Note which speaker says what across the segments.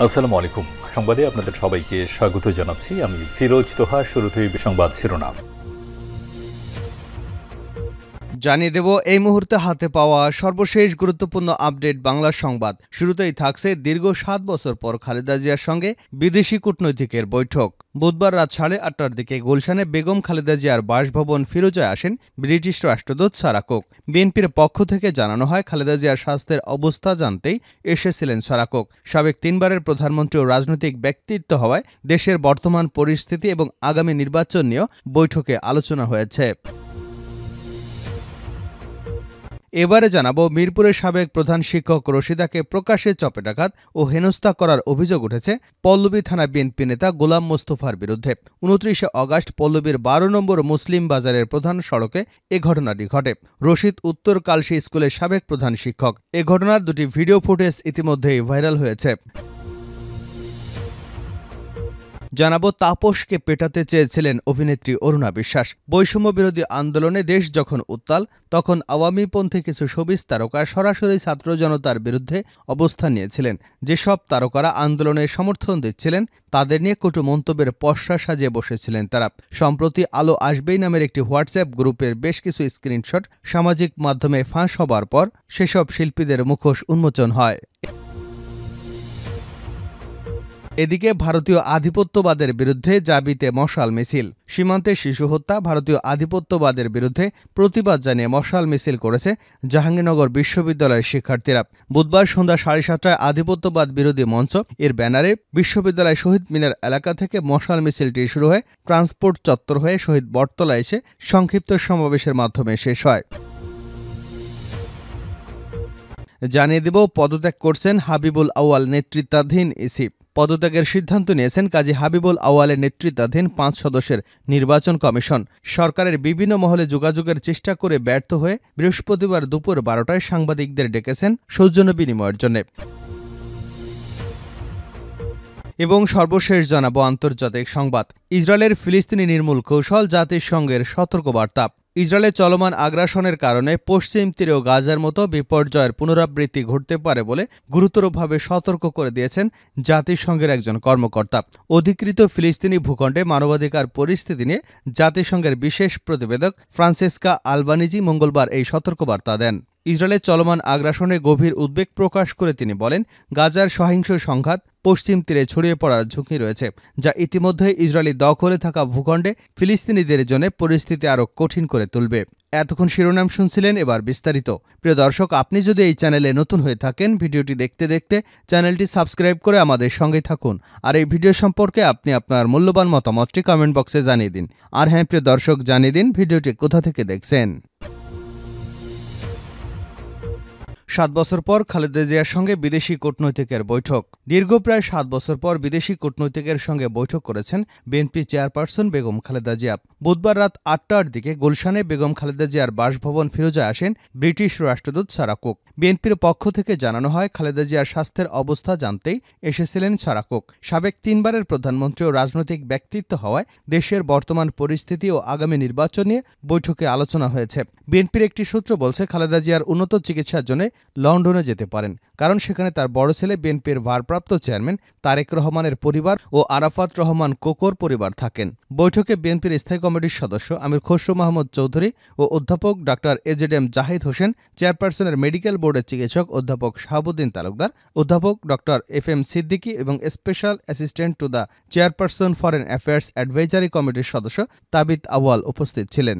Speaker 1: আসসালামু আলাইকুম। সংবাদে আপনাদের সবাইকে স্বাগত জানাচ্ছি। আমি ফিরোজ তোহা। শুরুতেই সংবাদ শিরোনাম
Speaker 2: জানিয়ে দেব এই মুহূর্তে হাতে পাওয়া সর্বশেষ গুরুত্বপূর্ণ আপডেট বাংলা সংবাদ। শুরুতেই থাকছে দীর্ঘ ৭ বছর পর খালেদা জিয়ার সঙ্গে বিদেশি কূটনৈতিকের বৈঠক। বুধবার রাত 8:30টার দিকে গুলশানে বেগম খালেদা জিয়ার বাসভবন ফিরোজায় আসেন ব্রিটিশ রাষ্ট্রদূত সারা কুক। বিএনপির পক্ষ থেকে জানানো হয়, খালেদা জিয়ার স্বাস্থ্যের অবস্থা জানতেই এসেছিলেন সারা কুক। সাবেক 3বারের প্রধানমন্ত্রী ও রাজনৈতিক ব্যক্তিত্ব হওয়ায় দেশের বর্তমান পরিস্থিতি এবং আগামী নির্বাচন নিয়েও বৈঠকে আলোচনা হয়েছে। এবারে জানাবো, মিরপুরের সাবেক প্রধান শিক্ষক রশিদাকে প্রকাশ্যে চপেটাঘাত ও হেনস্থা করার অভিযোগ উঠেছে পল্লবী থানা বিএনপি নেতা গোলাম মোস্তফার বিরুদ্ধে। 29 আগস্ট পল্লবীর 12 নম্বর মুসলিম বাজারের প্রধান সড়কে এ ঘটনাটি ঘটে। রশিদ উত্তর কালশী স্কুলের সাবেক প্রধান শিক্ষক। এ ঘটনার দুটি ভিডিও ফুটেজ ইতিমধ্যেই ভাইরাল হয়েছে। জানাবো, তাপসকে পেটাতে চেয়েছিলেন অভিনেত্রী অরুণা বিশ্বাস। বৈষম্য বিরোধী আন্দোলনে দেশ যখন উত্তাল, তখন আওয়ামীপন্থী কিছু শোবিজ তারকা সরাসরি ছাত্র জনতার বিরুদ্ধে অবস্থান নিয়েছিলেন। যেসব তারকারা আন্দোলনের সমর্থন দিচ্ছিলেন, তাদের নিয়ে কটু মন্তব্যের পসরা সাজিয়ে বসেছিলেন তারা। সম্প্রতি আলো আসবেই নামের একটি হোয়াটসঅ্যাপ গ্রুপের বেশ কিছু স্ক্রিনশট সামাজিক মাধ্যমে ফাঁস হবার পর সেসব শিল্পীদের মুখোশ উন্মোচন হয়। এদিকে ভারতীয় আধিপত্যবাদের বিরুদ্ধে জাবিতে মশাল মিছিল। সীমান্তে শিশু হত্যা, ভারতীয় আধিপত্যবাদের বিরুদ্ধে প্রতিবাদ জানিয়ে মশাল মিছিল করেছে জাহাঙ্গীরনগর বিশ্ববিদ্যালয়ের শিক্ষার্থীরা। বুধবার সন্ধ্যা 7:30টায় আধিপত্যবাদ বিরোধী মঞ্চ এর ব্যানারে বিশ্ববিদ্যালয় শহীদ মিনার এলাকা থেকে মশাল মিছিলটি শুরু হয়ে ট্রান্সপোর্ট চত্বর হয়ে শহীদ বটতলায় এসে সংক্ষিপ্ত সমাবেশের মাধ্যমে শেষ হয়। জানিয়ে দেব, পদত্যাগ করছেন হাবিবুল আউয়াল নেতৃত্বাধীন ইসি। পদত্যাগের সিদ্ধান্ত নিয়েছেন কাজী হাবিবুল আউয়ালের নেতৃত্বাধীন 5 সদস্যের নির্বাচন কমিশন। সরকারের বিভিন্ন মহলে যোগাযোগের চেষ্টা করে ব্যর্থ হয়ে বৃহস্পতিবার দুপুর 12টায় সাংবাদিকদের ডেকেছেন সৌজন্য বিনিময়ের জন্য। এবং সর্বশেষ জানাবো আন্তর্জাতিক সংবাদ। ইসরায়েলের ফিলিস্তিনি নির্মূল কৌশল, জাতিসংঘের সতর্কবার্তা। ইসরায়েলে চলমান আগ্রাসনের কারণে পশ্চিম তীরে ও গাজার মতো বিপর্যয়ের পুনরাবৃত্তি ঘটতে পারে বলে গুরুতরভাবে সতর্ক করে দিয়েছেন জাতিসংঘের একজন কর্মকর্তা। অধিকৃত ফিলিস্তিনি ভূখণ্ডে মানবাধিকার পরিস্থিতি নিয়ে জাতিসংঘের বিশেষ প্রতিবেদক ফ্রান্সেসকা আলবানিজি মঙ্গলবার এই সতর্কবার্তা দেন। ইসরায়েলের চলমান আগ্রাসনে গভীর উদ্বেগ প্রকাশ করে তিনি বলেন, গাজার সহিংস সংঘাত পশ্চিম তীরে ছড়িয়ে পড়ার ঝুঁকি রয়েছে, যা ইতিমধ্যে ইসরায়েলি দখলে থাকা ভূখণ্ডে ফিলিস্তিনিদের জন্য পরিস্থিতি আরও কঠিন করে তুলবে। এতক্ষণ শিরোনাম শুনছিলেন, এবার বিস্তারিত। প্রিয় দর্শক, আপনি যদি এই চ্যানেলে নতুন হয়ে থাকেন, ভিডিওটি দেখতে দেখতে চ্যানেলটি সাবস্ক্রাইব করে আমাদের সঙ্গেই থাকুন। আর এই ভিডিও সম্পর্কে আপনি আপনার মূল্যবান মতামতটি কমেন্ট বক্সে জানিয়ে দিন। আর হ্যাঁ প্রিয় দর্শক, জানিয়ে দিন ভিডিওটি কোথা থেকে দেখছেন। 7 বছর পর খালেদা জিয়ার সঙ্গে বিদেশি কূটনৈতিকের বৈঠক। দীর্ঘ প্রায় 7 বছর পর বিদেশি কূটনৈতিকের সঙ্গে বৈঠক করেছেন বিএনপি চেয়ারপারসন বেগম খালেদা জিয়া। বুধবার রাত 8টার দিকে গুলশানে বেগম খালেদা জিয়ার বাসভবন ফিরোজায় আসেন ব্রিটিশ রাষ্ট্রদূত সারা কুক। বিএনপির পক্ষ থেকে জানানো হয়, খালেদা জিয়ার স্বাস্থ্যের অবস্থা জানতেই এসেছিলেন সারা কুক। সাবেক 3বারের প্রধানমন্ত্রী ও রাজনৈতিক ব্যক্তিত্ব হওয়ায় দেশের বর্তমান পরিস্থিতি ও আগামী নির্বাচন নিয়ে বৈঠকে আলোচনা হয়েছে। বিএনপির একটি সূত্র বলছে, খালেদা জিয়ার উন্নত চিকিৎসার জন্য লন্ডনে যেতে পারেন, কারণ সেখানে তার বড় ছেলে বিএনপির ভারপ্রাপ্ত চেয়ারম্যান তারেক রহমানের পরিবার ও আরাফাত রহমান কোকোর পরিবার থাকেন। বৈঠকে বিএনপির স্থায়ী কমিটির সদস্য আমির খসরু মাহমুদ চৌধুরী ও অধ্যাপক ডাক্তার এজেডএম জাহিদ হোসেন, চেয়ারপারসনের মেডিকেল বোর্ডের চিকিৎসক অধ্যাপক শাহাবুদ্দিন তালুকদার, অধ্যাপক ডক্টর FM সিদ্দিকী এবং special assistant to the chairperson foreign affairs advisory কমিটির সদস্য তাবিত আউয়াল উপস্থিত ছিলেন।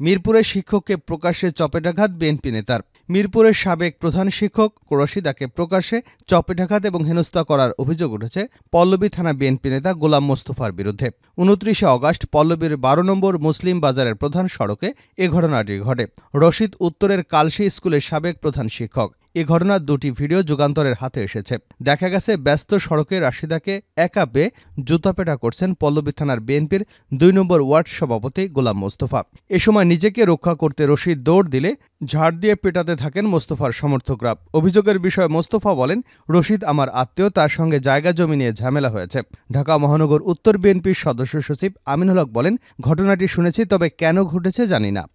Speaker 2: মিরপুরের শিক্ষককে প্রকাশ্যে চপেটাঘাত বিএনপি নেতার। মিরপুরের সাবেক প্রধান শিক্ষক রশিদাকে প্রকাশ্যে চপেটাঘাত এবং হেনস্থা করার অভিযোগ উঠেছে পল্লবী থানা বিএনপি নেতা গোলাম মোস্তফার বিরুদ্ধে। 29 আগস্ট পল্লবীর 12 নম্বর মুসলিম বাজারের প্রধান সড়কে এ ঘটনাটি ঘটে। রশিদ উত্তরের কালশী স্কুলের সাবেক প্রধান শিক্ষক। এ ঘটনার দুটি ভিডিও যুগান্তরের হাতে এসেছে। দেখা গেছে, ব্যস্ত সড়কে রাশিদাকে একা পেয়ে জুতাপেটা করছেন পল্লবী থানার বিএনপির 2 নম্বর ওয়ার্ড সভাপতি গোলাম মোস্তফা। এ সময় নিজেকে রক্ষা করতে রশিদ দৌড় দিলে ঝাড় দিয়ে পেটাতে থাকেন মোস্তফার সমর্থকরা। অভিযোগের বিষয়ে মোস্তফা বলেন, রশিদ আমার আত্মীয়, তার সঙ্গে জায়গা জমি নিয়ে ঝামেলা হয়েছে। ঢাকা মহানগর উত্তর বিএনপির সদস্য সচিব আমিনুল হক বলেন, ঘটনাটি শুনেছি, তবে কেন ঘটেছে জানি না।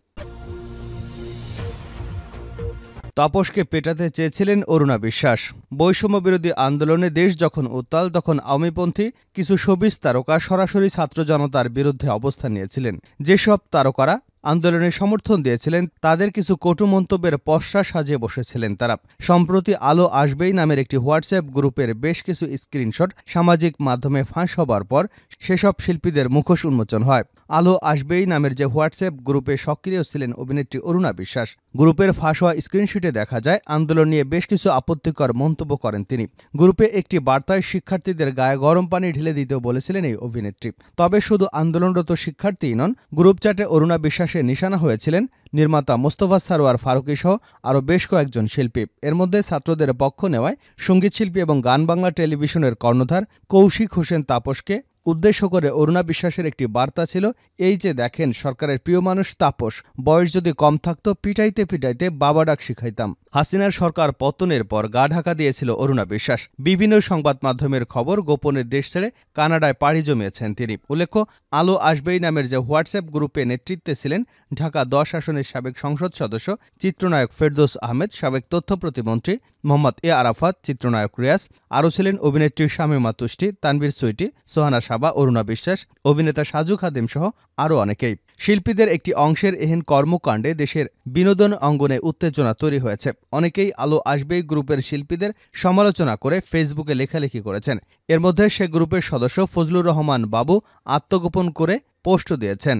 Speaker 2: তাপসকে পেটাতে চেয়েছিলেন অরুণা বিশ্বাস। বৈষম্যবিরোধী আন্দোলনে দেশ যখন উত্তাল, তখন আওয়ামীপন্থী কিছু শোবিজ তারকা সরাসরি ছাত্র জনতার বিরুদ্ধে অবস্থান নিয়েছিলেন। যেসব তারকারা আন্দোলনে সমর্থন দিয়েছিলেন তাদের কিছু কটু মন্তব্যের পসরা সাজিয়ে বসেছিলেন তারা। সম্প্রতি আলো আসবেই নামের একটি হোয়াটসঅ্যাপ গ্রুপের বেশ কিছু স্ক্রিনশট সামাজিক মাধ্যমে ফাঁস হবার পর সেসব শিল্পীদের মুখোশ উন্মোচন হয়। আলো আসবেই নামের যে হোয়াটসঅ্যাপ গ্রুপে সক্রিয় ছিলেন অভিনেত্রী অরুণা বিশ্বাস, গ্রুপের ফাঁস হওয়া স্ক্রিনশটে দেখা যায় আন্দোলন নিয়ে বেশ কিছু আপত্তিকর মন্তব্য করেন তিনি। গ্রুপে একটি বার্তায় শিক্ষার্থীদের গায়ে গরম পানি ঢেলে দিতেও বলেছিলেন এই অভিনেত্রী। তবে শুধু আন্দোলনরত শিক্ষার্থীই নন, গ্রুপ চ্যাটে অরুণা বিশ্বাসের নিশানা হয়েছিলেন নির্মাতা মোস্তফা সারোয়ার ফারুকী সহ আরও বেশ কয়েকজন শিল্পী। এর মধ্যে ছাত্রদের পক্ষ নেওয়ায় সঙ্গীতশিল্পী এবং গান বাংলা টেলিভিশনের কর্ণধার কৌশিক হোসেন তাপসকে উদ্দেশ্য করে অরুণা বিশ্বাসের একটি বার্তা ছিল, এই যে দেখেন সরকারের প্রিয় মানুষ তাপস, বয়স যদি কম থাকতো পিটাইতে পিটাইতে বাবা ডাক শিখাইতাম। হাসিনার সরকার পতনের পর গা ঢাকা দিয়েছিল অরুণা বিশ্বাস। বিভিন্ন সংবাদ মাধ্যমের খবর গোপনে দেশ ছেড়ে কানাডায় পাড়ি জমিয়েছেন তিনি। উল্লেখ্য, আলো আসবেই নামের যে হোয়াটসঅ্যাপ গ্রুপে নেতৃত্বে ছিলেন ঢাকা 10 আসনের সাবেক সংসদ সদস্য চিত্রনায়ক ফেরদৌস আহমেদ, সাবেক তথ্য প্রতিমন্ত্রী মোহাম্মদ এ আরাফাত, চিত্রনায়ক রিয়াজ, আরও ছিলেন অভিনেত্রী শামীমা তুষ্টি, তানভীর সুইটি, সোহানা সাবা, অরুণা বিশ্বাস, অভিনেতা সাজু খাদেম সহ আরও অনেকেই। শিল্পীদের একটি অংশের এহেন কর্মকাণ্ডে দেশের বিনোদন অঙ্গনে উত্তেজনা তৈরি হয়েছে। অনেকেই আলো আসবেই গ্রুপের শিল্পীদের সমালোচনা করে ফেসবুকে লেখালেখি করেছেন। এর মধ্যে সে গ্রুপের সদস্য ফজলুর রহমান বাবু আত্মগোপন করে পোস্ট দিয়েছেন।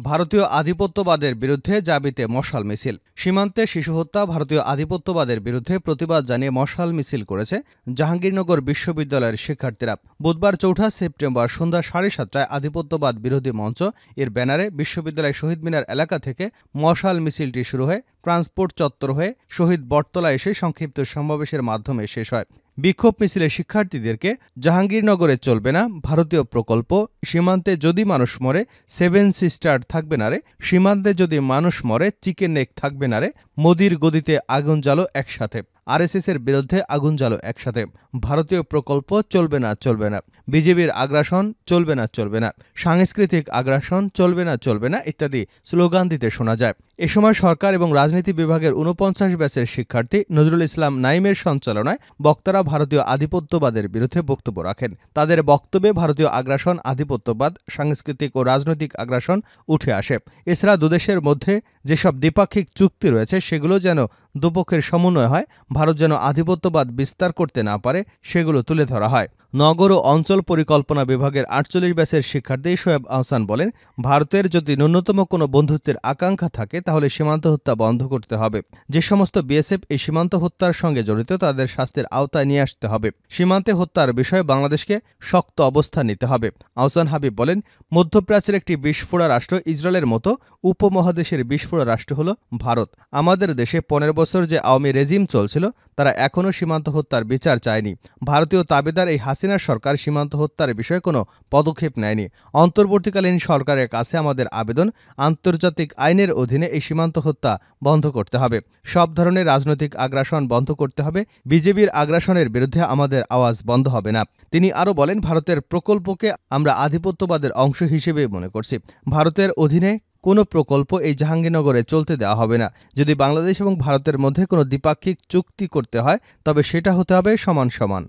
Speaker 2: ভারতীয় আধিপত্যবাদের বিরুদ্ধে জাবিতে মশাল মিছিল। সীমান্তে শিশু হত্যা, ভারতীয় আধিপত্যবাদের বিরুদ্ধে প্রতিবাদ জানিয়ে মশাল মিছিল করেছে জাহাঙ্গীরনগর বিশ্ববিদ্যালয়ের শিক্ষার্থীরা। বুধবার 4 সেপ্টেম্বর সন্ধ্যা 7:30টায় আধিপত্যবাদ বিরোধী মঞ্চ এর ব্যানারে বিশ্ববিদ্যালয় শহীদ মিনার এলাকা থেকে মশাল মিছিলটি শুরু হয়ে ট্রান্সপোর্ট চত্বর হয়ে শহীদ বটতলা এসে সংক্ষিপ্ত সমাবেশের মাধ্যমে শেষ হয়। বিক্ষোভ মিছিলে শিক্ষার্থীদেরকে জাহাঙ্গীরনগরে চলবে না ভারতীয় প্রকল্প, সীমান্তে যদি মানুষ মরে 7 সিস্টার থাকবে না রে, সীমান্তে যদি মানুষ মরে চিকেন নেক থাকবে না রে, মোদির গদিতে আগুন জ্বালো একসাথে, আরএসএসের বিরুদ্ধে আগুন জ্বালো একসাথে, ভারতীয় প্রকল্প চলবে না চলবে না, বিজেপির আগ্রাসন চলবে না চলবে না, সাংস্কৃতিক আগ্রাসন চলবে না চলবে না ইত্যাদি স্লোগান দিতে শোনা যায়। এ সময় সরকার এবং রাজনীতি বিভাগের 49 ব্যাচের শিক্ষার্থী নজরুল ইসলাম নাইমের সঞ্চালনায় বক্তারা ভারতীয় আধিপত্যবাদের বিরুদ্ধে বক্তব্য রাখেন। তাদের বক্তব্যে ভারতীয় আগ্রাসন, আধিপত্যবাদ, সাংস্কৃতিক ও রাজনৈতিক আগ্রাসন উঠে আসে। এছাড়া দুদেশের মধ্যে যেসব দ্বিপাক্ষিক চুক্তি রয়েছে সেগুলো যেন দুপক্ষের সমন্বয় হয়, ভারত যেন আধিপত্যবাদ বিস্তার করতে না পারে সেগুলো তুলে ধরা হয়। নগর ও অঞ্চল পরিকল্পনা বিভাগের 48 ব্যাচের শিক্ষার্থী শোয়েব আহসান বলেন, ভারতের যদি ন্যূনতম কোনো বন্ধুত্বের আকাঙ্ক্ষা থাকে তাহলে সীমান্ত হত্যা বন্ধ করতে হবে। যে সমস্ত বিএসএফ এই সীমান্ত হত্যার সঙ্গে জড়িত তাদের শাস্তির আওতায় নিয়ে আসতে হবে। সীমান্তে হত্যার বিষয়ে বাংলাদেশকে শক্ত অবস্থান নিতে হবে। আহসান হাবিব বলেন, মধ্যপ্রাচ্যের একটি বিস্ফোরা রাষ্ট্র ইসরায়েলের মতো উপমহাদেশের বিস্ফোরা রাষ্ট্র হল ভারত। আমাদের দেশে 15 বছর যে আওয়ামী রেজিম চলছিল তারা এখনও সীমান্ত হত্যার বিচার চায়নি। ভারতীয় তাবেদার এই হাসিনার সরকার সীমান্ত হত্যার বিষয়ে কোনো পদক্ষেপ নেয়নি। অন্তর্বর্তীকালীন সরকারের কাছে আমাদের আবেদন, আন্তর্জাতিক আইনের অধীনে এই সীমান্ত হত্যা বন্ধ করতে হবে। সব ধরনের রাজনৈতিক আগ্রাসন বন্ধ করতে হবে। বিজেপির আগ্রাসনের বিরুদ্ধে আমাদের আওয়াজ বন্ধ হবে না। তিনি আরও বলেন, ভারতের প্রকল্পকে আমরা আধিপত্যবাদের অংশ হিসেবে মনে করছি। ভারতের অধীনে কোনো প্রকল্প এই জাহাঙ্গীরনগরে চলতে দেওয়া হবে না। যদি বাংলাদেশ এবং ভারতের মধ্যে কোনো দ্বিপাক্ষিক চুক্তি করতে হয় তবে সেটা হতে হবে সমান সমান।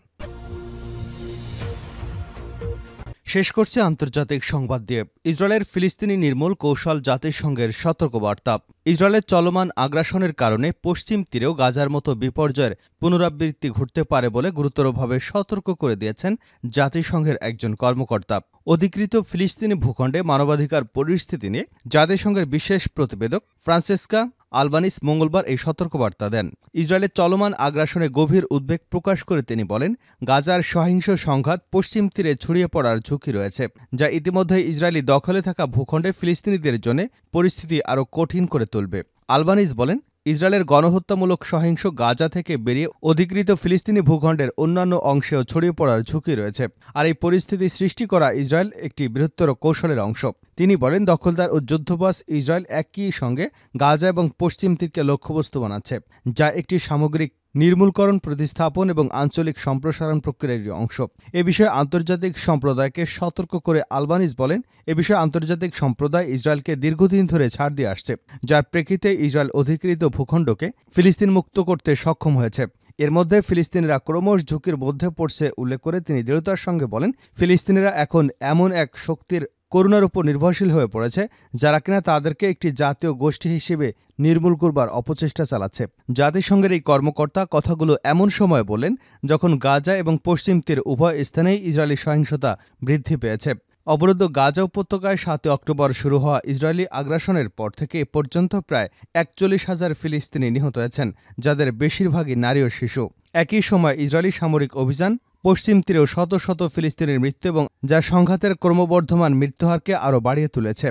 Speaker 2: শেষ করছে আন্তর্জাতিক সংবাদ দিয়ে ইসরায়েলের ফিলিস্তিনি নির্মূল কৌশল জাতিসংঘের সতর্কবার্তা। ইসরায়েলের চলমান আগ্রাসনের কারণে পশ্চিম তীরেও গাজার মতো বিপর্যয়ের পুনরাবৃত্তি ঘটতে পারে বলে গুরুতরভাবে সতর্ক করে দিয়েছেন জাতিসংঘের একজন কর্মকর্তা। অধিকৃত ফিলিস্তিনি ভূখণ্ডে মানবাধিকার পরিস্থিতি নিয়ে জাতিসংঘের বিশেষ প্রতিবেদক ফ্রান্সেসকা আলবানিস মঙ্গলবার এই সতর্কবার্তা দেন। ইসরায়েলের চলমান আগ্রাসনে গভীর উদ্বেগ প্রকাশ করে তিনি বলেন, গাজার সহিংস সংঘাত পশ্চিম তীরে ছড়িয়ে পড়ার ঝুঁকি রয়েছে, যা ইতিমধ্যে ইসরায়েলি দখলে থাকা ভূখণ্ডে ফিলিস্তিনিদের জন্য পরিস্থিতি আরও কঠিন করে তুলবে। আলবানিস বলেন, ইসরায়েলের গণহত্যামূলক সহিংস গাজা থেকে বেরিয়ে অধিকৃত ফিলিস্তিনি ভূখণ্ডের অন্যান্য অংশেও ছড়িয়ে পড়ার ঝুঁকি রয়েছে, আর এই পরিস্থিতি সৃষ্টি করা ইসরায়েল একটি বৃহত্তর কৌশলের অংশ। তিনি বলেন, দখলদার ও যুদ্ধবাজ ইসরায়েল একই সঙ্গে গাজা এবং পশ্চিম তীরকে লক্ষ্যবস্তু বানাচ্ছে, যা একটি সামগ্রিক নির্মূলকরণ, প্রতিস্থাপন এবং আঞ্চলিক সম্প্রসারণ প্রক্রিয়ার অংশ। এ বিষয়ে আন্তর্জাতিক সম্প্রদায়কে সতর্ক করে আলবানিজ বলেন, এ বিষয়ে আন্তর্জাতিক সম্প্রদায় ইসরায়েলকে দীর্ঘদিন ধরে ছাড় দিয়ে আসছে, যার প্রেক্ষিতে ইসরায়েল অধিকৃত ভূখণ্ডকে ফিলিস্তিন মুক্ত করতে সক্ষম হয়েছে। এর মধ্যে ফিলিস্তিনিরা ক্রমশ ঝুঁকির মধ্যে পড়ছে উল্লেখ করে তিনি দৃঢ়তার সঙ্গে বলেন, ফিলিস্তিনিরা এখন এমন এক শক্তির করুণার উপর নির্ভরশীল হয়ে পড়েছে যারা কিনা তাদেরকে একটি জাতীয় গোষ্ঠী হিসেবে নির্মূল করবার অপচেষ্টা চালাচ্ছে। জাতিসংঘের এই কর্মকর্তা কথাগুলো এমন সময় বলেন যখন গাজা এবং পশ্চিম তীর উভয় স্থানেই ইসরায়েলি সহিংসতা বৃদ্ধি পেয়েছে। অবরুদ্ধ গাজা উপত্যকায় ৭ অক্টোবর শুরু হওয়া ইসরায়েলি আগ্রাসনের পর থেকে এ পর্যন্ত প্রায় ৪১,০০০ ফিলিস্তিনি নিহত হয়েছেন, যাদের বেশিরভাগই নারী ও শিশু। একই সময় ইসরায়েলি সামরিক অভিযান পশ্চিম তীরেও শত শত ফিলিস্তিনির মৃত্যু এবং যা সংঘাতের ক্রমবর্ধমান মৃত্যুহারকে আরও বাড়িয়ে তুলেছে।